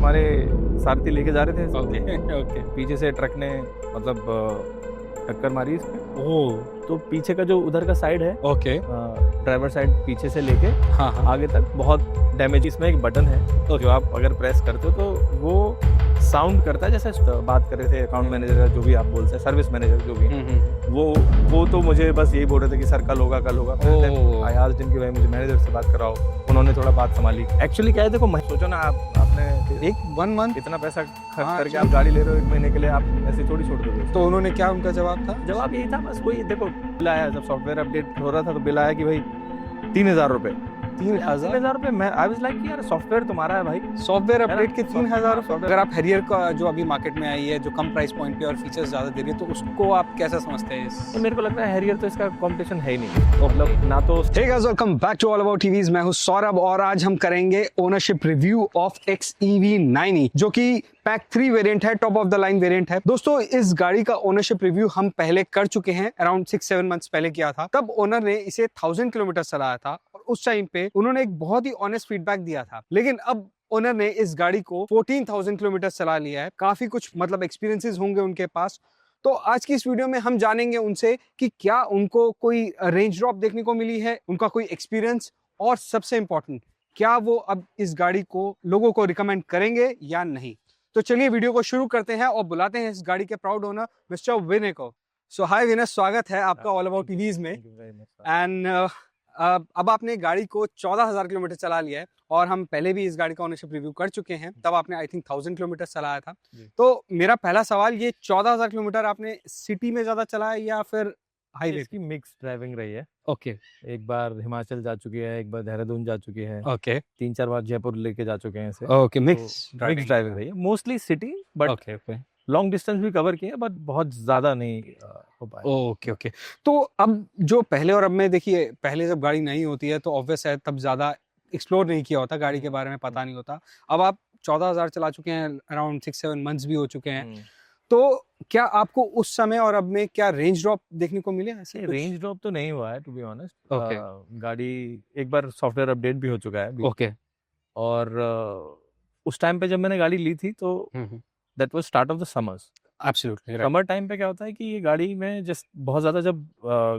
हमारे सारथी लेके जा रहे थे, ओके ओके पीछे से ट्रक ने मतलब टक्कर मारी इसमें। ओह तो पीछे का जो उधर का साइड है, ओके ड्राइवर साइड पीछे से लेके हाँ हाँ आगे तक बहुत डैमेज। इसमें एक बटन है जो आप अगर प्रेस करते हो तो वो साउंड करता है, जैसे बात कर रहे थे अकाउंट मैनेजर का, जो भी आप बोलते हैं, सर्विस मैनेजर जो भी है, वो तो मुझे बस यही बोल रहे थे कि सर कल होगा कल होगा। ओह। आज दिन की भाई मुझे मैनेजर से बात कराओ, उन्होंने थोड़ा बात संभाली। एक्चुअली क्या है, देखो सोचो ना, आपने एक 1 मंथ इतना पैसा खर्च हाँ, करके आप गाड़ी ले रहे हो 1 महीने के लिए, आप ऐसे थोड़ी छोड़ दोगे। तो उन्होंने क्या, उनका जवाब था? जवाब यही था, बस वही देखो, बिल आया जब सॉफ्टवेयर अपडेट हो रहा था तो बिल आया कि भाई 3000 रुपए। 3000 रुपए। मैं आई वाज लाइक यार सॉफ्टवेयर तुम्हारा है भाई। सॉफ्टवेयर है ना? अपडेट के 3000 software- अगर आप हैरियर का जो अभी मार्केट में आई है, जो कम प्राइस पॉइंट पे और फीचर्स ज्यादा दे रही है, तो उसको आप कैसा समझते हैं? तो मेरे को लगता है हैरियर तो इसका कंपटीशन है ही नहीं, मतलब ना तो। Hey guys, welcome back to all about TVs. मैं हूं सौरभ और आज हम करेंगे ownership review of XEV 9e, जो कि पैक 3 वेरिएंट है, top of the line variant है। दोस्तों, इस गाड़ी का ओनरशिप रिव्यू हम पहले कर चुके हैं, अराउंड 6-7 मंथ्स पहले किया था। तब ओनर ने इसे 1000 किलोमीटर चलाया था और उस टाइम पे उन्होंने एक बहुत ही ऑनेस्ट फीडबैक दिया था। लेकिन अब ओनर ने इस गाड़ी को 14,000 किलोमीटर चला लिया है। काफी कुछ मतलब एक्सपीरियंसेस होंगे उनके पास। तो आज की इस वीडियो में हम जानेंगे उनसे कि क्या उनको कोई रेंज ड्रॉप देखने को मिली है, उनका कोई एक्सपीरियंस, और सबसे इंपॉर्टेंट, क्या वो अब इस गाड़ी को लोगों को रिकमेंड करेंगे या नहीं। तो चलिए वीडियो को शुरू करते हैं और बुलाते हैं इस गाड़ी के प्राउड ओनर मिस्टर विनय को। सो हाय विनय, स्वागत है आपका ऑल अबाउट टीवीज में। एंड अब आपने गाड़ी को 14,000 किलोमीटर चला लिया है और हम पहले भी इस गाड़ी का ओनरशिप रिव्यू कर चुके हैं। तब आपने आई थिंक 1000 किलोमीटर चलाया था। तो मेरा पहला सवाल, ये 14,000 किलोमीटर आपने सिटी में ज्यादा चलाया या फिर हाईवे? इसकी मिक्स ड्राइविंग रही है। ओके एक बार हिमाचल जा चुकी है, एक बार देहरादून जा चुकी है, ओके 3-4 बार जयपुर लेके जा चुके हैं इसे। ओके, मिक्स ड्राइविंग रही है, mostly city, but okay okay long distance भी कवर किए, बट बहुत ज्यादा नहीं हो पाया। Okay okay. तो अब जो पहले और अब में, देखिए, पहले जब गाड़ी नहीं होती है तो ऑब्वियस है तब ज्यादा एक्सप्लोर नहीं किया होता, गाड़ी के बारे में पता नहीं होता। अब आप 14,000 चला चुके हैं, अराउंड 6-7 मंथ्स भी हो चुके हैं। तो क्या आपको उस समय और अब में क्या रेंज ड्रॉप देखने को मिले? ऐसे रेंज ड्रॉप तो नहीं हुआ है, टू बी ऑनेस्ट। ओके गाड़ी एक बार सॉफ्टवेयर अपडेट भी हो चुका है अभी। ओके और उस टाइम पे जब मैंने गाड़ी ली थी तो that was start of the summers. Absolutely summer time पे क्या होता है कि ये गाड़ी में जस्ट बहुत ज्यादा जब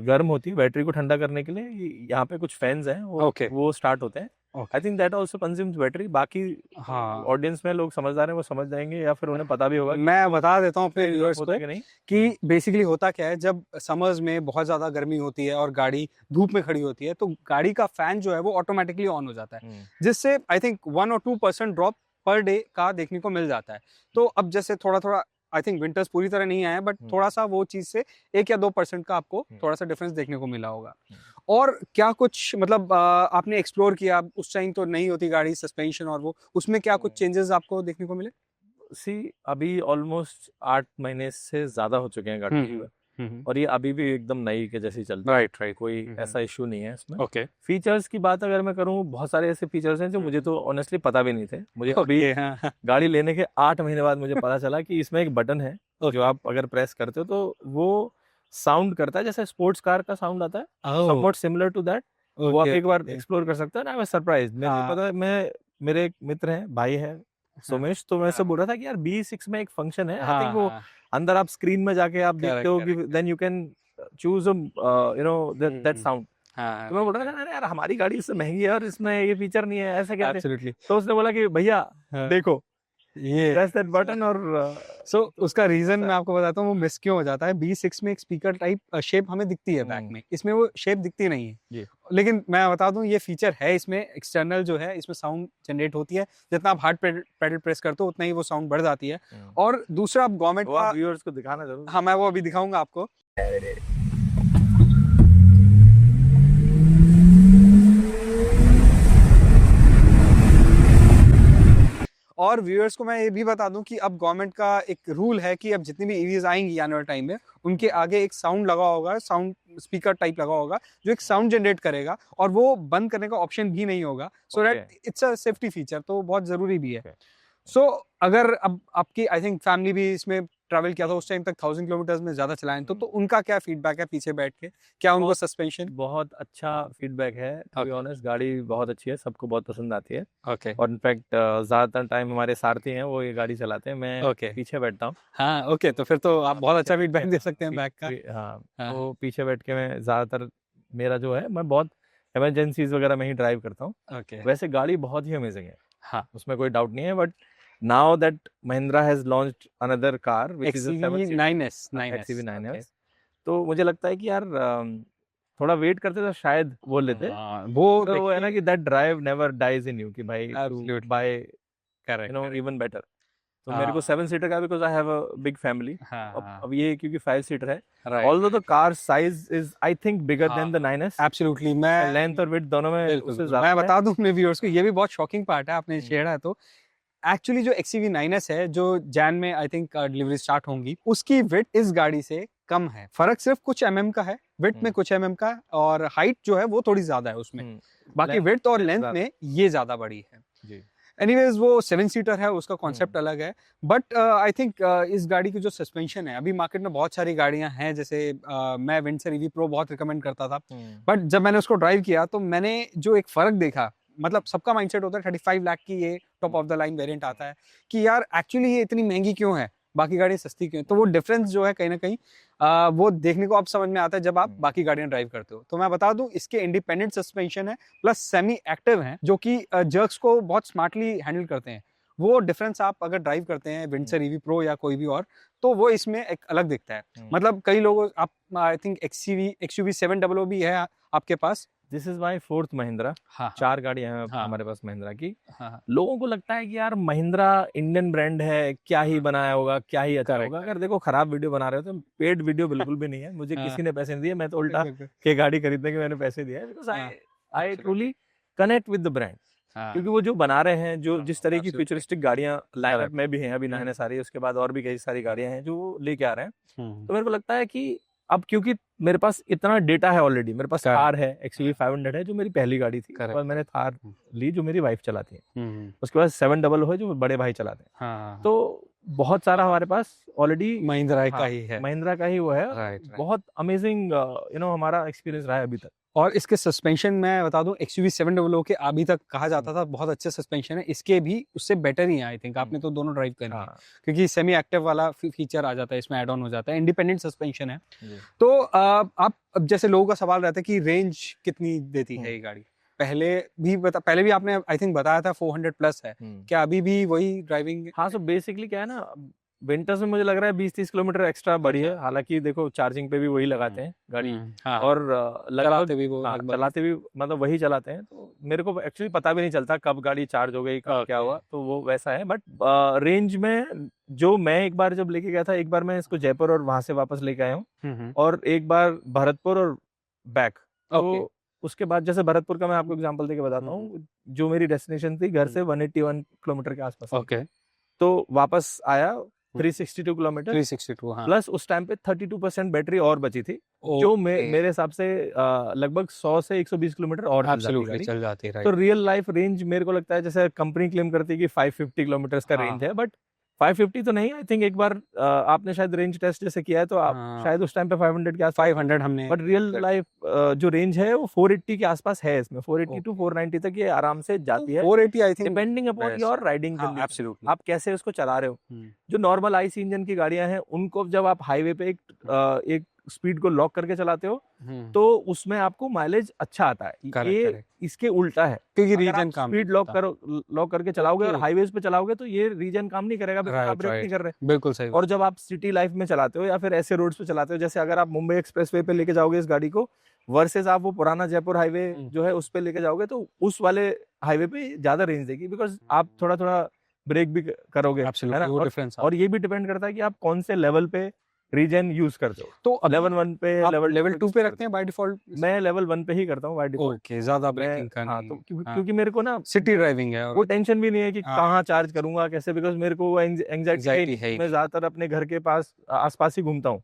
गर्म होती है, बैटरी को ठंडा करने के लिए यहाँ पे कुछ फैंस हैं, वो स्टार्ट होते हैं। I think that also consumes battery. बाकी हाँ, ऑडियंस में लोग समझदार हैं, वो समझ जाएंगे या फिर उन्हें पता भी होगा। मैं बता देता हूँ अपने व्यूअर्स होता है को कि नहीं कि बेसिकली होता क्या है, जब समर्स में बहुत ज्यादा गर्मी होती है और गाड़ी धूप में खड़ी होती है तो गाड़ी का फैन जो है वो ऑटोमेटिकली ऑन हो जाता है, जिससे आई थिंक 1 और 2% ड्रॉप पर डे का देखने को मिल जाता है। तो अब जैसे थोड़ा थोड़ा, आई थिंक विंटर्स पूरी तरह नहीं आए, बट थोड़ा सा वो चीज से 1 या 2% का आपको थोड़ा सा डिफरेंस देखने को मिला होगा। और क्या कुछ मतलब आपने एक्सप्लोर किया? उस टाइम तो नहीं होती गाड़ी, सस्पेंशन और वो, उसमें क्या कुछ चेंजेस आपको देखने को मिले? सी अभी ऑलमोस्ट 8 महीने से ज्यादा हो चुके हैं गाड़ी में, और ये अभी भी एकदम नई के जैसी चलती है। राइट राइट, कोई ऐसा इशू नहीं है इसमें। ओके फीचर्स की बात अगर मैं करूँ, बहुत सारे ऐसे फीचर्स हैं जो मुझे तो ऑनेस्टली पता भी नहीं थे। मुझे अभी गाड़ी लेने के 8 महीने बाद मुझे पता चला कि इसमें एक बटन है जो आप अगर प्रेस करते हो तो वो साउंड करता है जैसे स्पोर्ट्स कार का साउंड आता है, समवट सिमिलर टू दैट। वो आप एक बार एक्सप्लोर कर सकते हो। I was surprised. मुझे पता है, मेरे एक मित्र हैं, भाई है सोमेश, तो मैं सब बोल रहा था कि यार B6 में एक फंक्शन है, आई थिंक वो अंदर आप स्क्रीन में जाके आप देखते हो कि then you can choose you know that sound. तो मैं बोल रहा था यार हमारी गाड़ी इससे महंगी है और इसमें ये फीचर नहीं है, ऐसा क्या? तो उसने बोला कि भैया देखो ये प्रेस दैट बटन। और सो उसका रीजन मैं आपको बताता हूँ वो मिस क्यों हो जाता है। B6 में एक स्पीकर टाइप शेप हमें दिखती है बैक में, इसमें वो शेप दिखती नहीं है। लेकिन मैं बता दूं, ये फीचर है इसमें एक्सटर्नल जो है, इसमें साउंड जनरेट होती है, जितना आप हार्ड पेडल प्रेस करते हो उतना ही वो साउंड बढ़ जाती है। और दूसरा, आप गवर्नमेंट का व्यूअर्स को दिखाना जरूर। हाँ, मैं वो अभी दिखाऊंगा आपको। और व्यूअर्स को मैं ये भी बता दूं कि अब गवर्नमेंट का एक रूल है कि अब जितनी भी ईवीज आएंगी आने वाले टाइम में, उनके आगे एक साउंड लगा होगा, साउंड स्पीकर टाइप लगा होगा, जो एक साउंड जनरेट करेगा और वो बंद करने का ऑप्शन भी नहीं होगा। So that it's a safety feature, तो बहुत जरूरी भी है। सो अगर अब आपकी आई थिंक फैमिली भी इसमें ट्रैवल किया था उस टाइम तक 1000 किलोमीटर में ज्यादा चलाए, तो उनका क्या फीडबैक है पीछे बैठ के, क्या उनको सस्पेंशन? बहुत अच्छा फीडबैक है, टू बी ऑनेस्ट। गाड़ी बहुत अच्छी है, सबको बहुत पसंद आती है। ओके और इनफैक्ट ज्यादातर टाइम हमारे सारथी हैं वो ये गाड़ी चलाते हैं, मैं पीछे बैठता हूँ। हाँ ओके, तो फिर तो आप बहुत अच्छा फीडबैक दे सकते हैं बैक का। हाँ, तो पीछे बैठ के मैं ज्यादातर, मेरा जो है, मैं बहुत इमरजेंसीज वगैरह में ही ड्राइव करता हूँ। वैसे गाड़ी बहुत ही अमेजिंग है, हाँ, उसमें कोई डाउट नहीं है। But now that Mahindra has launched another car which is XCV9S, तो मुझे लगता है कि यार थोड़ा वेट करते तो शायद वो लेते। वो है ना कि that drive never dies in you, कि भाई by correct, you know even better. तो मेरे को 7 सीटर का, because I have a big family. अब ये क्योंकि 5 सीटर है, although the car size is I think bigger than the 9S। Absolutely, मैं लेंथ और विड्थ दोनों में उससे ज्यादा मैं बता दूं अपने व्यूअर्स को, ये भी बहुत शॉकिंग पार्ट है, आपने शेयर है तो एक्चुअली जो XCV9S है, जो जैन में आई थिंक डिलीवरी स्टार्ट होंगी, उसकी विड्थ इस गाड़ी से कम है। फर्क सिर्फ कुछ mm का है, विड्थ में कुछ mm का, और हाइट जो है वो थोड़ी ज्यादा है उसमें। बाकी विड्थ और लेंथ में ये ज्यादा बड़ी है जी। एनीवेज, वो 7 सीटर है, उसका कॉन्सेप्ट अलग है। बट आई थिंक इस गाड़ी की जो सस्पेंशन है, अभी मार्केट में बहुत सारी गाड़ियां हैं, जैसे मैं विंडसर EV Pro बहुत रिकमेंड करता था, बट जब मैंने उसको ड्राइव किया तो मैंने जो एक फर्क देखा, मतलब सबका माइंडसेट होता है 35 लाख की ये top of the line variant आता है, कि यार एक्चुअली ये इतनी महंगी क्यों है, बाकी गाड़ियां सस्ती क्यों है? तो वो डिफरेंस जो है कहीं ना कहीं वो देखने को अब समझ में आता है जब आप बाकी गाड़ियां ड्राइव करते हो। तो मैं बता दूं, इसके इंडिपेंडेंट सस्पेंशन है, प्लस सेमी एक्टिव है, जो कि जर्क्स को बहुत स्मार्टली हैंडल करते हैं। वो डिफरेंस आप अगर ड्राइव करते हैं विंडसर EV Pro या कोई भी और, तो वो इसमें एक अलग दिखता है। मतलब कई लोग, आप आई थिंक XUV 700 भी है आपके पास। This is my 4th Mahindra. 4 गाड़ियां हैं हमारे पास महिंद्रा की। लोगों को लगता है कि यार महिंद्रा इंडियन ब्रांड है, क्या ही बनाया होगा, क्या ही अच्छा होगा। अगर देखो खराब वीडियो बना रहे हो तो पेड वीडियो बिल्कुल भी नहीं है, मुझे किसी ने पैसे नहीं दिए, मैं तो उल्टा के गाड़ी खरीदने के मैंने पैसे दिए, because I truly connect with the brand. क्योंकि वो जो बना रहे हैं, जो जिस तरह की फ्यूचरिस्टिक गाड़ियां लाइनअप में भी हैं, अभी 9S आ रही है, उसके बाद और भी कई सारी गाड़ियां हैं जो लेके आ रहे हैं, तो मेरे को लगता है कि अब क्योंकि मेरे पास इतना डेटा है ऑलरेडी, मेरे पास थार है, XUV 500 है जो मेरी पहली गाड़ी थी, और मैंने थार ली जो मेरी वाइफ चलाती है, उसके बाद 700 है जो बड़े भाई चलाते हैं, तो बहुत सारा हमारे पास ऑलरेडी महिंद्रा का ही है, महिंद्रा का ही वो है। बहुत अमेजिंग हमारा एक्सपीरियंस रहा है अभी तक। और इसके सस्पेंशन मैं बता दूं, XUV 700 के अभी तक कहा जाता था बहुत अच्छे सस्पेंशन है, इसके भी उससे बेटर ही है आई थिंक। आपने तो दोनों ड्राइव करना है, क्योंकि सेमी एक्टिव वाला फीचर आ जाता है इसमें, ऐड ऑन हो जाता है, इंडिपेंडेंट सस्पेंशन है। तो आप, अब जैसे लोगों का सवाल रहता है कि रेंज कितनी देती है ये गाड़ी। पहले भी आपने आई थिंक बताया था 400 प्लस है, क्या अभी भी वही ड्राइविंग? हाँ, सो बेसिकली क्या है ना, विंटर्स में मुझे लग रहा है 20-30 किलोमीटर एक्स्ट्रा बढ़ी है। हालांकि देखो चार्जिंग पे भी वही लगाते हैं गाड़ी, और चलाते भी मतलब वही चलाते हैं, तो मेरे को एक्चुअली पता भी नहीं चलता कब गाड़ी चार्ज हो गई, कब क्या हुआ, तो वो वैसा है। बट रेंज में जो मैं एक बार जब लेके गया था, एक बार मैं इसको जयपुर और वहां से वापस लेके आया हूँ, और एक बार भरतपुर और बैक। तो उसके बाद जैसे भरतपुर का मैं आपको एग्जांपल देके बताता हूँ, जो मेरी डेस्टिनेशन थी घर से 181 किलोमीटर के आसपास, तो वापस आया 362 किलोमीटर, 362 प्लस उस टाइम पे 32% बैटरी और बची थी, जो मेरे हिसाब से लगभग 100 से 120 किलोमीटर और चल जाती है। तो रियल लाइफ रेंज मेरे को लगता है, जैसे कंपनी क्लेम करती है कि 550 किलोमीटर का रेंज है, बट 550 तो नहीं, आई थिंक एक बार आपने शायद रेंज टेस्ट जैसे किया है, तो आप शायद उस टाइम पे 500 के आसपास 500 हमने, बट रियल लाइफ जो रेंज है वो 480 के आसपास है इसमें, 480 टू 490 तक ये आराम से जाती है। 480 I think, depending upon your riding condition, आप कैसे उसको चला रहे हो। जो नॉर्मल आईसी इंजन की गाड़ियां हैं, उनको जब आप हाईवे पे एक स्पीड को लॉक करके चलाते हो, तो उसमें आपको माइलेज अच्छा आता है। ये इसके उल्टा है, क्योंकि रीजन काम, स्पीड लॉक करके चलाओगे और हाईवेज पे चलाओगे तो ये रीजन काम नहीं करेगा, आप ब्रेक नहीं कर रहे। बिल्कुल सही। और जब आप सिटी लाइफ में चलाते हो या फिर ऐसे रोड्स पे चलाते हो, जैसे अगर आप मुंबई एक्सप्रेसवे पे लेके जाओगे इस गाड़ी को, वर्सेस आप वो पुराना जयपुर हाईवे जो है उस पे लेके जाओगे, तो उस वाले हाईवे पे ज्यादा रेंज देगी, बिकॉज आप थोड़ा थोड़ा ब्रेक भी करोगे, है ना। और ये भी डिपेंड करता है कि आप कौन से लेवल पे रीजन यूज करते हो। तो लेवल 1 पे, लेवल 2 पे रखते हैं बाय डिफॉल्ट? मैं लेवल 1 पे ही करता हूँ बाय डिफॉल्ट। ओके, ज्यादा ब्रेकिंग का नहीं। तो क्योंकि मेरे को ना सिटी ड्राइविंग है, वो टेंशन भी नहीं है कि कहाँ चार्ज करूंगा, कैसे, बिकॉज मेरे को एंजाइटी है। मैं ज्यादातर अपने घर के पास आसपास ही घूमता हूँ।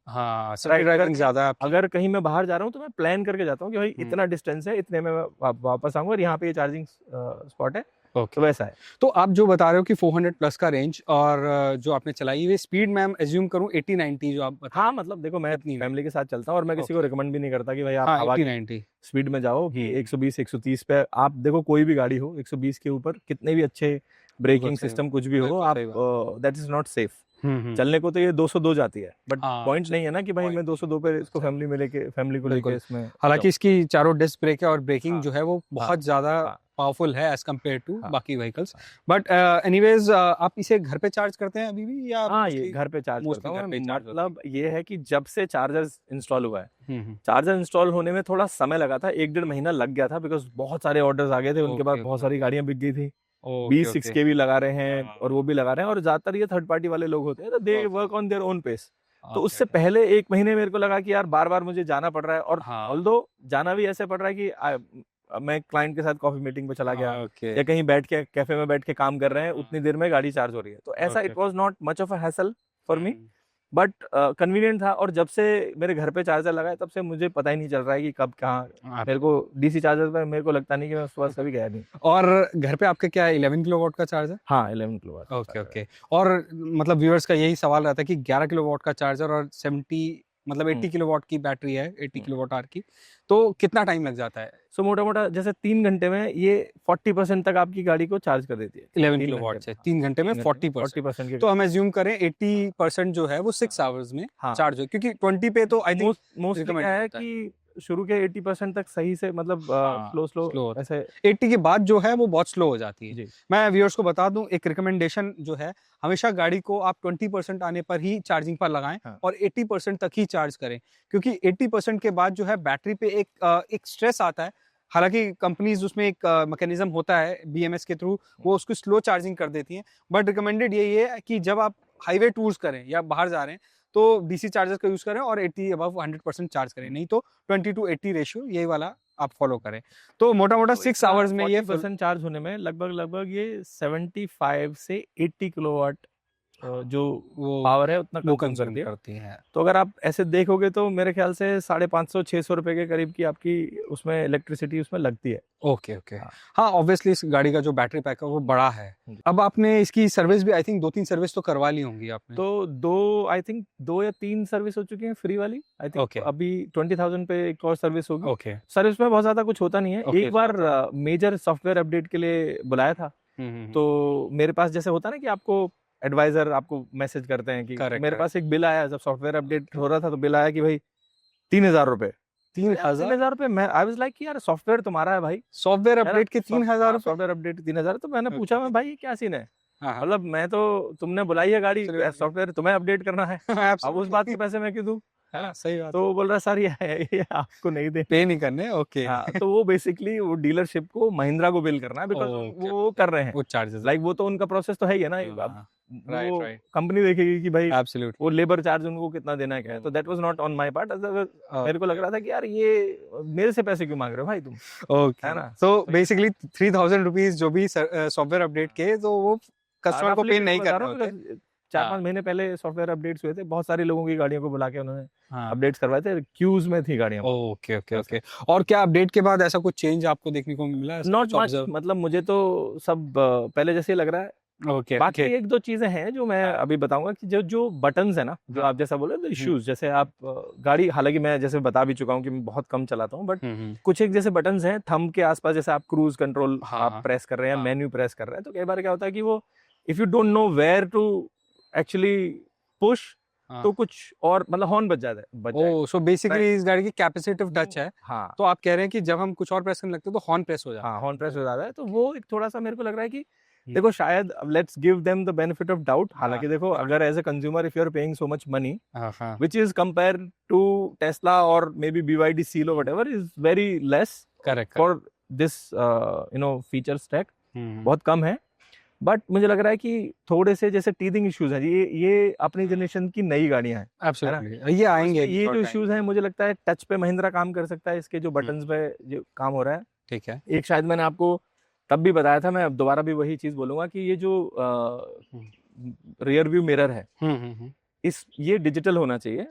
सिटी ड्राइविंग ज्यादा, अगर कहीं मैं बाहर जा रहा हूँ तो मैं प्लान करके जाता हूँ कि भाई इतना डिस्टेंस है, इतने में वापस आऊंगा और यहाँ पे ये चार्जिंग स्पॉट है, ओके, तो वैसा है। तो आप जो बता रहे हो कि 400 प्लस का रेंज और जो आपने चलाई ये स्पीड मैं एज्यूम करूं 80-90 जो आप बता हाँ मतलब देखो मैं इतनी फैमिली के साथ चलता हूँ और मैं किसी को ओके, रिकमेंड भी नहीं करता कि भाई आप हाँ हवा की 80-90 स्पीड में जाओ कि हम्म 120 130 पे आप देखो कोई भी गाड़ी हो 120 के ऊपर कितने भी अच्छे बिल्कुल ब्रेकिंग सही सिस्टम कुछ भी हो बिल्कुल आप सही बात दैट इज नॉट सेफ। हम्म, चलने को तो ये 202 जाती है बट हाँ पॉइंट अच्छा नहीं है ना कि भाई पॉइंट मैं नहीं 202 पे इसको अच्छा फैमिली को लेके बिल्कुल इसमें हालांकि जाऊं। इसकी चारों डिस्क ब्रेक है और ब्रेकिंग हाँ जो है वो हाँ बहुत ज़्यादा हाँ पावरफुल है एज कम्पेयर टू हाँ बाकी व्हीकल्स हाँ बट एनीवेज आप इसे घर पे चार्ज करते हैं अभी भी या हाँ, ये मोस्टली घर पे चार्ज करता मोस्टली हूँ घर पे मैं। चार्ज होती मतलब ये है कि जब से चार्जर इंस्टॉल हुआ है, हम्म चार्जर इंस्टॉल होने में थोड़ा समय लगा था, 1 डेढ़ महीना लग गया था बिकॉज बहुत सारे ऑर्डर्स आ गए थे, उनके बाद ओके बहुत ओके सारी ओके गाड़ियां बिक गई थी। ओके 20 6 ओके के भी लगा रहे हैं हाँ और वो भी लगा रहे हैं और ज्यादातर ये थर्ड पार्टी वाले लोग होते हैं तो they okay work on their own pace. तो ओके उससे ओके पहले 1 महीने मेरे को लगा कि यार बार बार मुझे जाना पड़ रहा है और हाँ ऑल्दो जाना भी ऐसे पड़ रहा है कि मैं क्लाइंट के साथ कॉफी मीटिंग पे चला गया ओके या कहीं बैठ के कैफे में बैठ के काम कर रहे हैं, हाँ उतनी देर में गाड़ी चार्ज हो रही है, तो ऐसा okay it was not much of a hassle for me hmm, but convenient था। और जब से मेरे घर पे चार्जर लगा है तब से मुझे पता ही नहीं चल रहा है कि कब कहाँ आप मेरे को डीसी चार्जर पे मेरे को लगता नहीं कि मैं उसके पास कभी गया नहीं। और घर पे आपके क्या 11 किलोवाट का चार्जर हाँ 11 किलोवाट ओके ओके और मतलब व्यूअर्स का यही सवाल रहता है कि 11 किलोवाट का चार्जर और 70 मतलब 80 किलोवाट की बैटरी है 80 किलोवाट आवर की तो कितना टाइम लग जाता है सो मोटा मोटा जैसे 3 घंटे में ये 40% तक आपकी गाड़ी को चार्ज कर देती है 11 3 किलोवाट घंटे से में। 3 घंटे में 40% 40% के तो हम एज्यूम करें 80% जो है वो 6 आवर्स में हाँ चार्ज हो क्योंकि 20 पे तो आई थिंक मोस्टली रिकमेंड क्या है होता है कि शुरू के 80% तक सही से मतलब हाँ स्लो स्लो स्लो होता ऐसे। है 80 के बाद जो है वो बहुत स्लो हो जाती है जी मैं व्यूअर्स को बता दूं एक रिकमेंडेशन जो है हमेशा गाड़ी को आप 20% आने पर ही चार्जिंग पर लगाएं हाँ और 80% तक ही चार्ज करें क्योंकि 80% के बाद जो है बैटरी पे एक स्ट्रेस आता है हालांकि कंपनीज उसमें एक मैकेनिज्म होता है बीएमएस के थ्रू वो उसको स्लो चार्जिंग कर देती हैं बट रिकमेंडेड यही है कि जब आप हाईवे टूर्स करें या बाहर जा रहे हैं तो डीसी चार्जर का यूज करें और 80 अबव 100% चार्ज करें नहीं तो 20:80 रेशियो यही वाला आप फॉलो करें तो मोटा मोटा तो 6 आवर्स में ये 40% चार्ज होने में लगभग ये 75 से 80 किलोवाट जो वो पावर है उतना वो कंज्यूम कंज्यूम करती है। करती है तो अगर आप ऐसे देखोगे तो मेरे ख्याल से 550 600 रुपए के करीब की आपकी उसमें इलेक्ट्रिसिटी उसमें लगती है। ओके ओके हाँ हाँ ऑब्वियसली इस गाड़ी का जो बैटरी पैक है वो बड़ा है जी। अब आपने इसकी सर्विस भी आई थिंक 2-3 सर्विस तो करवा ली होंगी आपने तो दो या तीन सर्विस हो चुकी हैं फ्री वाली, आई थिंक ओके अभी 20,000 पे एक और सर्विस होगी। ओके सर्विस में बहुत ज्यादा कुछ होता नहीं है। ओके एक बार मेजर सॉफ्टवेयर अपडेट के लिए बुलाया था हम्म तो मेरे पास जैसे होता है ना कि आपको एडवाइजर आपको मैसेज करते हैं कि करेक्ट मेरे पास एक बिल आया जब सॉफ्टवेयर अपडेट हो रहा था तो बिल आया कि भाई 3,000 रुपए। 3,000 3,000 रुपए मैं आई वाज लाइक यार सॉफ्टवेयर तुम्हारा है भाई, सॉफ्टवेयर है ना? अपडेट के 3,000 रुपए सॉफ्टवेयर अपडेट 3,000। तो मैंने पूछा मैं भाई ये क्या सीन है, हाँ हाँ मतलब मैं तो तुमने बुलाई है गाड़ी Absolutely. सॉफ्टवेयर तुम्हें अपडेट करना है, अब उस बात के पैसे मैं क्यों दूं, है ना? सही बात तो वो बोल रहा सर ये आपको नहीं दे। पे नहीं करने ओके हाँ तो वो बेसिकली वो डीलरशिप को महिंद्रा को बिल करना है बिकॉज Okay. वो कर रहे हैं, वो चार्जेस लाइक वो तो उनका प्रोसेस तो है ही है ना। अब राइट वो राइट कंपनी देखेगी कि भाई एब्सोल्युटली वो लेबर चार्ज उनको कितना देना है क्या है, तो that was not on my part. मेरे को लग रहा था कि यार ये मेरे से पैसे क्यों मांग रहे हो भाई तुम, ओके है ना? सो बेसिकली 3,000 रुपीज जो भी सॉफ्टवेयर अपडेट के तो वो कस्टमर को पे नहीं करने होते 4-5 महीने पहले सॉफ्टवेयर अपडेट्स हुए थे, बहुत सारी लोगों की गाड़ियों को बुला के उन्होंने हाँ अपडेट्स करवाए थे, क्यूज में थी गाड़ियां। ओके ओके ओके और क्या अपडेट के बाद ऐसा कुछ चेंज आपको देखने को मिला है नॉट मच, मतलब मुझे तो सब पहले जैसे ही लग रहा है। ओके बाकी एक दो चीजें हैं जो मैं अभी बताऊंगा कि जो जो बटन्स है ना, जो हाँ। आप जैसा बोले तो इश्यूज, जैसे आप गाड़ी, हालांकि मैं जैसे बता भी चुका हूँ कि मैं बहुत कम चलाता हूँ, बट कुछ एक जैसे बटन्स हैं थंब के आसपास, जैसे आप क्रूज कंट्रोल हाँ, आप प्रेस कर रहे हैं, हाँ। मेन्यू प्रेस कर रहे हैं, तो कई बार क्या होता है कि वो if you don't know where to actually push तो कुछ और मतलब हॉर्न बज जाता है ओह सो बेसिकली इस गाड़ी की कैपेसिटिव टच है हाँ तो आप कह रहे हैं कि जब हम कुछ और प्रेस करने लगते हैं तो हॉर्न प्रेस हो जाता है हाँ हॉर्न प्रेस हो जाता है, तो वो एक थोड़ा सा मेरे को लग रहा है कि देखो शायद let's give them the benefit of doubt. हालांकि देखो अगर as a consumer if you are paying so much money which is compare to Tesla और मे बी BYD Seal or whatever is very less correct for this feature stack, बहुत कम है। But मुझे लग रहा है कि थोड़े से जैसे टीथिंग इश्यूज हैं, ये अपनी जनरेशन की नई गाड़ियां हैं, एब्सोल्युटली ये आएंगे ये जो इश्यूज हैं मुझे लगता है टच पे महिंद्रा काम कर सकता है, इसके जो बटन्स पे जो काम हो रहा है। ठीक है एक शायद मैंने आपको तब भी बताया था, मैं अब दोबारा भी वही चीज बोलूंगा कि ये जो रियर व्यू मिरर है ये डिजिटल होना चाहिए,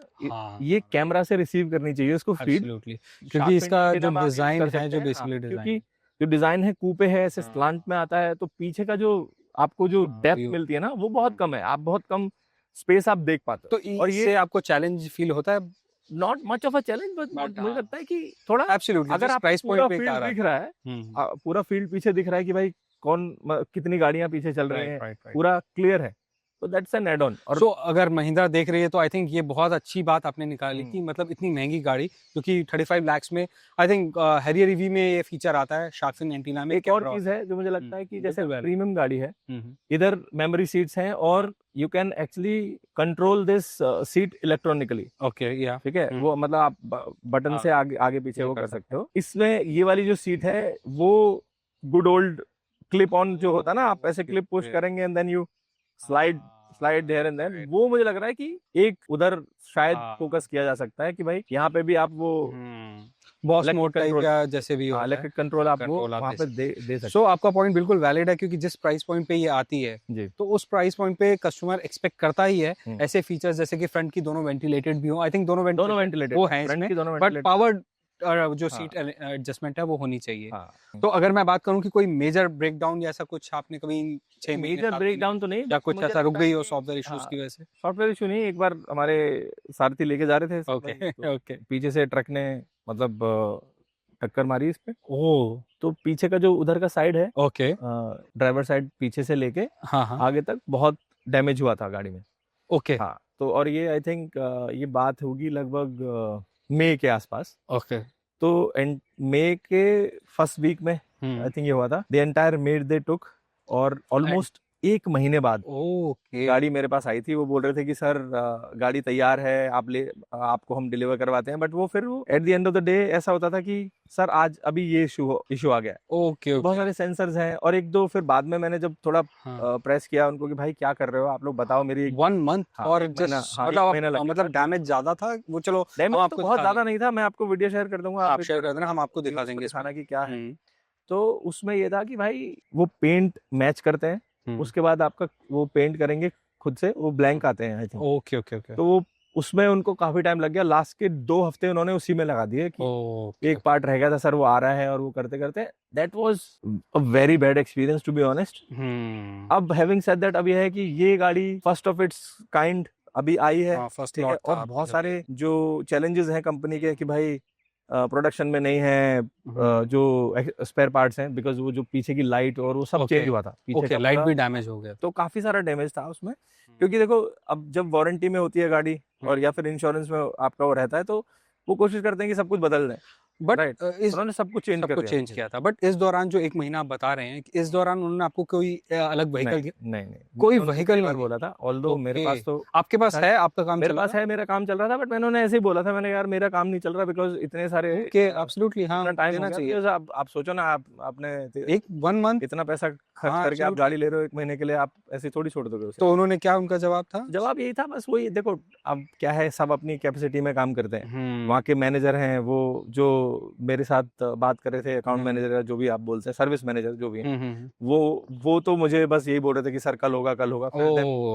ये कैमरा से रिसीव करनी चाहिए इसको फीड, एब्सोल्युटली क्योंकि इसका जो डिजाइन है जो बेसिकली डिजाइन क्योंकि जो डिजाइन है कूपे है, ऐसे स्लांट में आता है, तो पीछे का जो आपको जो डेप्थ मिलती है ना वो बहुत कम है, आप बहुत कम स्पेस आप देख पाते हो। तो और ये आपको चैलेंज फील होता है? Not much of a challenge, but मुझे लगता है कि थोड़ा एब्सोल्युटली, अगर आप प्राइस पूरा पॉइंट पे फील्ड दिख रहा है, पूरा फील्ड पीछे दिख रहा है कि भाई कौन कितनी गाड़ियां पीछे चल रही हैं, पूरा क्लियर है, तो दैट्स एन एड ऑन। और सो अगर महिंद्रा देख रही है तो आई थिंक ये बहुत अच्छी बात आपने निकाली कि मतलब इतनी महंगी गाड़ी जो कि 35 लाख में, आई थिंक हैरियर ईवी में ये फीचर आता है, शार्क फिन एंटीना में। एक और चीज है जो मुझे लगता है कि जैसे प्रीमियम गाड़ी है, इधर मेमोरी सीट्स हैं और you can actually control this seat electronically. Okay, या ठीक है, वो मतलब आप बटन से आगे आगे पीछे वो कर सकते हो। इसमें ये वाली जो सीट है वो गुड ओल्ड क्लिप ऑन जो होता है ना, आप ऐसे क्लिप पुश करेंगे and then you slide there and then, वो मुझे लग रहा है कि एक उधर शायद फोकस किया जा सकता है कि भाई यहाँ पे भी आप वो बॉस मोड टाइप या जैसे भी हो, इलेक्ट्रिक कंट्रोल आप वो वहाँ पे दे सकते। सो आपका पॉइंट बिल्कुल वैलिड है, क्योंकि जिस प्राइस पॉइंट पे ये आती है जी, तो उस प्राइस पॉइंट पे कस्टमर एक्सपेक्ट करता ही है ऐसे फीचर्स, जैसे कि फ्रंट की दोनों वेंटिलेटेड भी हो। आई थिंक दोनों वेंटिलेटेड वो हैं इसमें, बट पावर्ड जो सीट एडजस्टमेंट है वो होनी चाहिए। तो अगर मैं बात करूं कि कोई मेजर ब्रेकडाउन या ऐसा कुछ आपने कभी 6 महीने मेजर ब्रेकडाउन तो नहीं, या कुछ ऐसा रुक गई हो सॉफ्टवेयर इश्यूज की वजह से? सॉफ्टवेयर इशू नहीं, एक बार हमारे सारथी लेके जा रहे थे, ओके, पीछे से ट्रक ने मतलब टक्कर मारी इस पे। ओह, तो पीछे का जो उधर का साइड है, ओके, ड्राइवर साइड पीछे से लेके आगे तक बहुत डैमेज हुआ था गाड़ी में। ओके, हाँ, तो और ये आई थिंक ये बात होगी लगभग मई के आसपास। ओके, तो मई के फर्स्ट वीक में आई थिंक ये हुआ था। द एंटायर मेड दे टुक, और ऑलमोस्ट 1 महीने बाद गाड़ी मेरे पास आई थी। वो बोल रहे थे कि सर गाड़ी तैयार है, आपको हम डिलीवर करवाते हैं, बट वो फिर at the end of the day ऐसा होता था कि सर आज अभी ये इशू आ गया। ओके, बहुत सारे सेंसर्स हैं, और एक दो फिर बाद में मैंने जब थोड़ा प्रेस किया उनको कि भाई क्या कर रहे हो आप लोग, बताओ मेरी 1 मंथ और मतलब डैमेज ज्यादा था वो? चलो, डैमेज तो बहुत ज्यादा नहीं था, मैं आपको वीडियो शेयर कर दूंगा, आप शेयर कर देना, हम आपको दिखा देंगे दिखाना कि क्या है। तो उसमें ये था कि भाई वो पेंट मैच करते हैं, उसके बाद आपका वो पेंट करेंगे खुद से, वो ब्लैंक आते हैं आई थिंक। ओके, तो वो उसमें उनको काफी टाइम लग गया, लास्ट के 2 हफ्ते उन्होंने उसी में लगा दिए कि एक पार्ट रह गया था सर, वो आ रहा है, और वो करते करते that was a very bad experience to be honest. अब हैविंग सेड दैट, अब ये है कि ये गाड़ी फर्स्ट ऑफ इट्स काइंड अभी आई है, ठीक है, और बहुत सारे जो चैलेंजेस हैं कंपनी के कि भाई प्रोडक्शन में नहीं है जो स्पेयर पार्ट्स हैं, बिकॉज वो जो पीछे की लाइट और वो सब चेंज हुआ था, पीछे लाइट भी डैमेज हो गया, तो काफी सारा डैमेज था उसमें। क्योंकि देखो अब जब वारंटी में होती है गाड़ी और या फिर इंश्योरेंस में आपका वो रहता है, तो वो कोशिश करते हैं कि सब कुछ बदल दें, बट उन्होंने सब कुछ चेंज किया था। बट इस दौरान जो 1 महीना आप बता रहे हैं, इस दौरान उन्होंने आपको कोई अलग व्हीकल नहीं कोई व्हीकल नहीं बोला था। ऑल्दो मेरे पास तो, आपके पास है, आपका काम मेरे पास है, मेरा काम चल रहा था, बट मैंने उन्हें ऐसे ही बोला था, मैंने यार मेरा काम नहीं चल रहा बिकॉज इतने सारे एब्सोल्युटली टाइम देना चाहिए। आप सोचो ना, आपने 1 मंथ इतना पैसा खर्च करके आप गाड़ी ले रहे हो 1 महीने के लिए, आप ऐसे थोड़ी छोड़ दोगे उसे। तो उन्होंने क्या, उनका जवाब था? जवाब यही था बस वही, देखो अब क्या है, सब अपनी कैपेसिटी में काम करते हैं। वहाँ के मैनेजर हैं, वो जो मेरे साथ बात कर रहे थे, अकाउंट मैनेजर जो भी आप बोलते हैं, सर्विस मैनेजर जो भी है, वो तो मुझे बस यही बोल रहे थे कि सर कल होगा।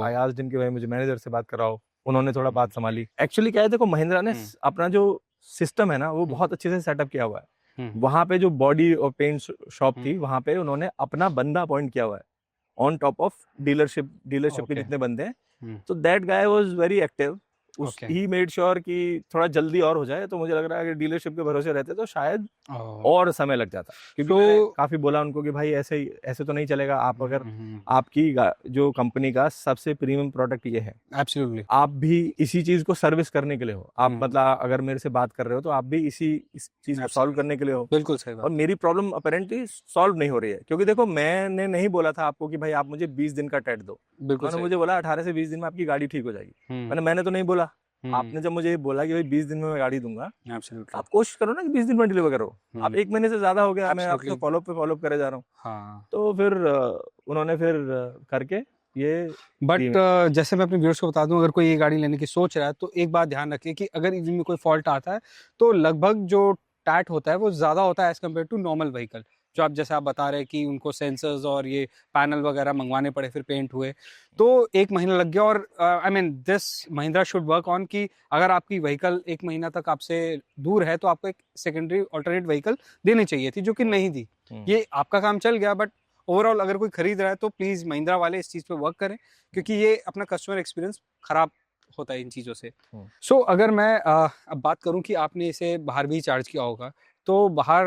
आई आस्क्ड हिम कि भाई मुझे मैनेजर से बात कराओ, उन्होंने थोड़ा बात संभाली। एक्चुअली क्या है, देखो महिंद्रा ने अपना जो सिस्टम है ना वो बहुत अच्छे से सेटअप किया हुआ है। वहां पे जो बॉडी और पेंट शॉप थी, वहां पे उन्होंने अपना बंदा अपॉइंट किया हुआ है ऑन टॉप ऑफ डीलरशिप के जितने बंदे हैं। तो that guy was very active, he made sure कि थोड़ा जल्दी और हो जाए। तो मुझे लग रहा है अगर डीलरशिप के भरोसे रहते तो शायद और समय लग जाता, क्योंकि तो काफी बोला उनको कि भाई ऐसे तो नहीं चलेगा। आप अगर आपकी जो कंपनी का सबसे प्रीमियम प्रोडक्ट ये है, एब्सोल्युटली, आप भी इसी चीज को सर्विस करने के लिए हो। आप मतलब अगर मेरे से बात कर रहे हो तो आप भी इस चीज को सॉल्व करने के लिए हो। बिल्कुल सही बात। और मेरी प्रॉब्लम अपेरेंटली सॉल्व नहीं हो रही है, क्योंकि देखो मैंने नहीं बोला था आपको कि भाई आप मुझे 20 दिन का टेट दो। मैंने मुझे बोला 18 से 20 दिन में आपकी गाड़ी ठीक हो जाएगी। मैंने तो नहीं बोला। आपने जब मुझे बोला कि भाई 20 दिन में मैं गाड़ी दूंगा, आप कोशिश करो ना कि 20 दिन में डिलीवर करो। आप 1 महीने से ज्यादा हो गया, मैं आपसे फॉलोअप करे जा रहा हूँ। तो फिर उन्होंने फिर करके ये, बट जैसे मैं अपने व्यूअर्स को बता दूं, अगर कोई ये गाड़ी लेने की सोच रहा है तो एक बात ध्यान रखिए कि अगर इंजन में कोई फॉल्ट आता है तो लगभग जो टैट होता है वो ज्यादा होता है as compare to normal vehicle, जो आप जैसे आप बता रहे हैं कि उनको सेंसर्स और ये पैनल वगैरह मंगवाने पड़े, फिर पेंट हुए, तो 1 महीना लग गया। और I mean this Mahindra should work on कि अगर आपकी व्हीकल 1 महीना तक आपसे दूर है तो आपको एक सेकेंडरी ऑल्टरनेट व्हीकल देनी चाहिए थी, जो कि नहीं दी। ये आपका काम चल गया, बट ओवरऑल अगर कोई खरीद रहा है तो प्लीज महिंद्रा वाले इस चीज पे वर्क करें, क्योंकि ये अपना कस्टमर एक्सपीरियंस खराब होता है इन चीज़ों से। सो अगर मैं अब बात करूं कि आपने इसे बाहर भी चार्ज किया होगा, तो बाहर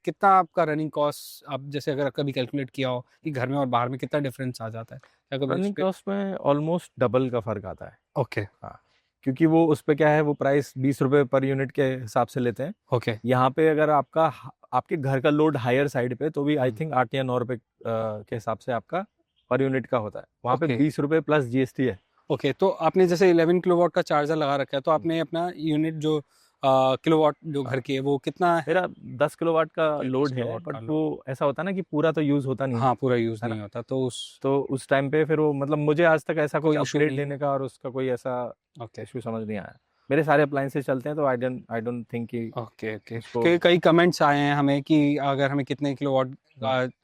कितना आपका रनिंग कॉस्ट, आप जैसे अगर कभी कैलकुलेट किया हो कि घर में और बाहर में कितना डिफरेंस आ जाता है? रनिंग कॉस्ट में ऑलमोस्ट डबल का फर्क आता है। ओके। हाँ, क्योंकि वो उस पे क्या है, वो प्राइस 20 रुपए पर यूनिट के हिसाब से लेते हैं। ओके। यहाँ पे अगर आपके घर का लोड हायर साइड पे, तो भी आई थिंक 8 या 9 रुपए के हिसाब से आपका पर यूनिट का होता है। वहाँ पे 20 रुपए प्लस जीएसटी है। ओके, तो आपने जैसे 11 किलोवाट का चार्जर लगा रखा है, तो आपने अपना यूनिट जो किलोवाट जो घर की है वो कितना है? मेरा 10 किलोवाट का लोड है, बट वो ऐसा होता है ना कि पूरा तो यूज होता नहीं। हाँ, पूरा यूज नहीं होता, तो उस टाइम पे फिर वो, मतलब मुझे आज तक ऐसा कोई इशू अपग्रेड लेने का और उसका कोई ऐसा इशू समझ नहीं आया। मेरे सारे अप्लायंसेस चलते हैं, तो आई डोंट थिंक कि ओके। कई कमेंट्स आए हैं हमें कि अगर हमें कितने किलोवाट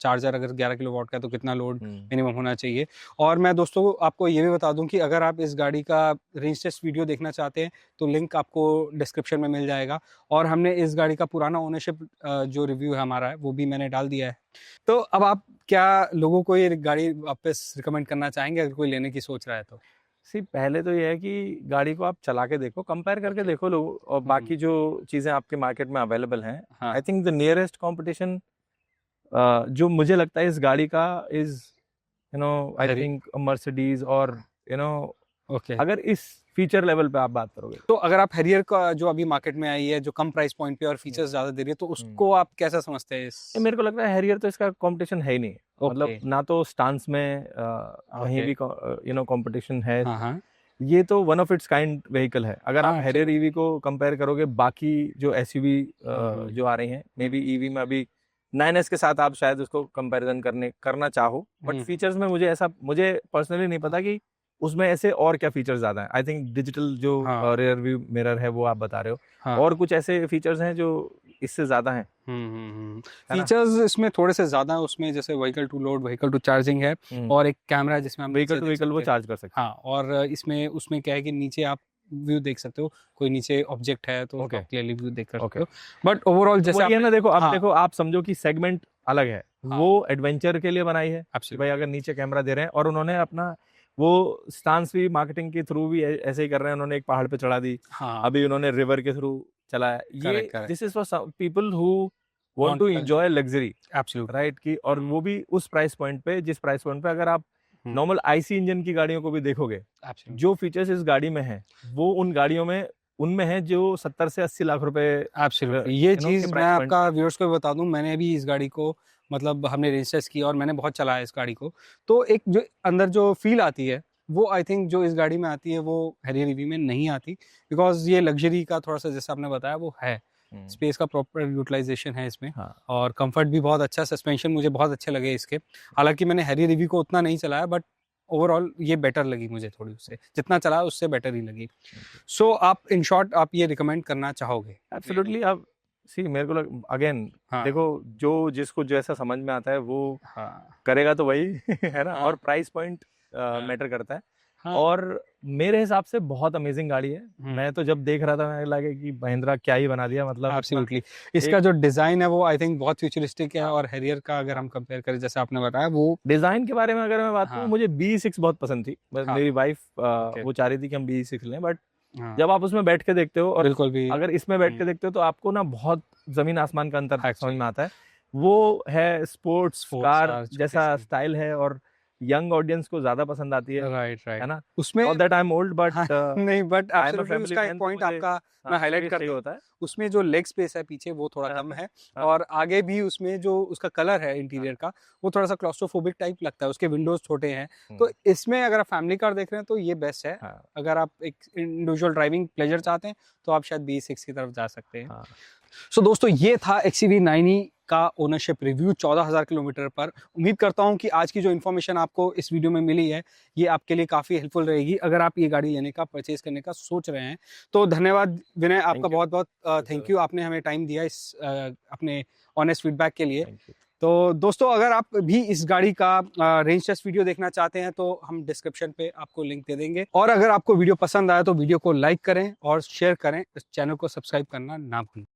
चार्जर, अगर 11 किलोवाट का, तो कितना लोड मिनिमम होना चाहिए। और मैं दोस्तों आपको ये भी बता दूं कि अगर आप इस गाड़ी का रेंज टेस्ट वीडियो देखना चाहते हैं तो लिंक आपको डिस्क्रिप्शन में मिल जाएगा। और हमने इस गाड़ी का पुराना ओनरशिप जो रिव्यू है हमारा है, वो भी मैंने डाल दिया है। तो अब आप क्या लोगों को ये गाड़ी वापस रिकमेंड करना चाहेंगे अगर कोई लेने की सोच रहा है तो? पहले तो ये है कि गाड़ी को आप चला के देखो, कंपेयर करके देखो लोगों, और बाकी जो चीजें आपके मार्केट में अवेलेबल हैं, I think the nearest competition जो मुझे लगता है इस गाड़ी का इज आई थिंक मर्सिडीज, और अगर इस फीचर लेवल पे आप बात करोगे, तो अगर आप हैरियर का जो अभी मार्केट में आई है, जो कम प्राइस पॉइंट पे और फीचर्स ज्यादा दे रही है, तो उसको आप कैसा समझते हैं? मेरे को लगता है हैरियर तो इसका कंपटीशन है ही नहीं। मतलब ना तो स्टांस में कहीं भी कंपटीशन है। ये तो one of its kind vehicle है। अगर आप हैरियर ईवी को कंपेयर करोगे बाकी जो एसयूवी जो आ रही हैं, मे बी ईवी में अभी 9S के साथ आप शायद उसको कंपैरिजन करना चाहो, बट फीचर्स में मुझे पर्सनली नहीं पता कि उसमें ऐसे और क्या फीचर्स ज्यादा हैं। आई थिंक डिजिटल जो रियर व्यू मिरर है वो आप बता रहे हो, और कुछ ऐसे फीचर्स हैं जो इससे ज्यादा हैं। फीचर्स इसमें थोड़े से ज्यादा है उसमें, जैसे vehicle to load, vehicle to charging है, और एक कैमरा जिसमें हम व्हीकल टू व्हीकल वो चार्ज कर सकते हैं। हाँ, और इसमें उसमें क्या है कि नीचे आप व्यू देख सकते हो, कोई नीचे ऑब्जेक्ट है तो क्लियरली व्यू देख सकते हो। बट ओवरऑल जैसे ये ना देखो, आप देखो, आप समझो कि सेगमेंट अलग है। वो एडवेंचर के लिए बनाई है भाई, अगर नीचे कैमरा दे रहे हैं, और उन्होंने अपना वो स्टांस भी मार्केटिंग के थ्रू भी ऐसे ही कर रहे हैं। उन्होंने एक पहाड़ पे चढ़ा दी, अभी उन्होंने रिवर के थ्रू चलाया। ये this is for people who want to enjoy luxury, absolutely right, की, और वो भी उस प्राइस पॉइंट पे, जिस प्राइस पॉइंट पे अगर आप नॉर्मल आईसी इंजन की गाड़ियों को भी देखोगे, जो फीचर्स इस गाड़ी में है वो उन गाड़ियों में उनमें है जो 70 से 80 लाख रुपए। ये चीज मैं आपका व्यूअर्स को बता दूं, मैंने अभी इस गाड़ी को, मतलब हमने रेंज टेस्ट किया और मैंने बहुत चलाया इस गाड़ी को, तो एक जो अंदर जो फील आती है वो आई थिंक जो इस गाड़ी में आती है वो हैरियर ईवी में नहीं आती, बिकॉज ये लग्जरी का थोड़ा सा, जैसा आपने बताया, वो है, स्पेस का प्रॉपर यूटिलाइजेशन है इसमें। और कंफर्ट भी बहुत अच्छा, सस्पेंशन मुझे बहुत अच्छे लगे इसके। हालांकि मैंने हैरियर ईवी को उतना नहीं चलाया, बट ओवरऑल ये बेटर लगी मुझे, थोड़ी उससे जितना चला उससे बेटर ही लगी। सो आप इन शॉर्ट आप ये रिकमेंड करना चाहोगे? एब्सोल्युटली। आप मेरे को अगेन देखो, जो जिसको जैसा समझ में आता है वो करेगा, तो वही है ना। और प्राइस पॉइंट मैटर करता है। और मेरे हिसाब से बहुत अमेजिंग गाड़ी है। मैं तो जब देख रहा था मैं लगा कि महिंद्रा क्या ही बना दिया, मतलब एब्सोल्युटली। इसका जो डिजाइन है वो आई थिंक बहुत फ्यूचरिस्टिक है, और हैरियर का अगर हम कंपेयर करें, जैसे आपने बताया, वो डिजाइन के बारे में अगर मैं बात करूं, मुझे BE6 बहुत पसंद थी। मेरी वाइफ वो चाह रही थी कि हम BE6 लें, बट जब आप उसमें बैठ के देखते हो, और बिल्कुल भी अगर इसमें बैठ के देखते हो, तो आपको ना बहुत जमीन आसमान का अंतर समझ में आता है। वो है स्पोर्ट्स कार जैसा स्टाइल है, और यंग ऑडियंस को ज्यादा पसंद आती है, राइट है ना। उसमें Not that I'm old, but नहीं, बट एब्सोल्युटली उसका एक पॉइंट आपका मैं हाईलाइट करता होता है। उसमें जो लेग स्पेस है पीछे वो थोड़ा कम है, और आगे भी उसमें जो उसका कलर है इंटीरियर का वो थोड़ा सा क्लॉस्ट्रोफोबिक टाइप लगता है, उसके विंडोज छोटे हैं। तो इसमें अगर आप फैमिली कार देख रहे हैं तो ये बेस्ट है। अगर आप एक इंडिविजुअल ड्राइविंग प्लेजर चाहते हैं तो आप शायद BE6 की तरफ जा सकते हैं। सो दोस्तों, ये था XEV9e का ओनरशिप रिव्यू 14,000 किलोमीटर पर। उम्मीद करता हूं कि आज की जो इन्फॉर्मेशन आपको इस वीडियो में मिली है ये आपके लिए काफ़ी हेल्पफुल रहेगी अगर आप ये गाड़ी लेने का, परचेज करने का सोच रहे हैं। तो धन्यवाद विनय, आपका बहुत बहुत थैंक यू। आपने हमें टाइम दिया इस अपने ऑनेस्ट फीडबैक के लिए। तो दोस्तों अगर आप भी इस गाड़ी का रेंज टेस्ट वीडियो देखना चाहते हैं तो हम डिस्क्रिप्शन पे आपको लिंक दे देंगे। और अगर आपको वीडियो पसंद आया तो वीडियो को लाइक करें और शेयर करें, इस चैनल को सब्सक्राइब करना ना भूलें।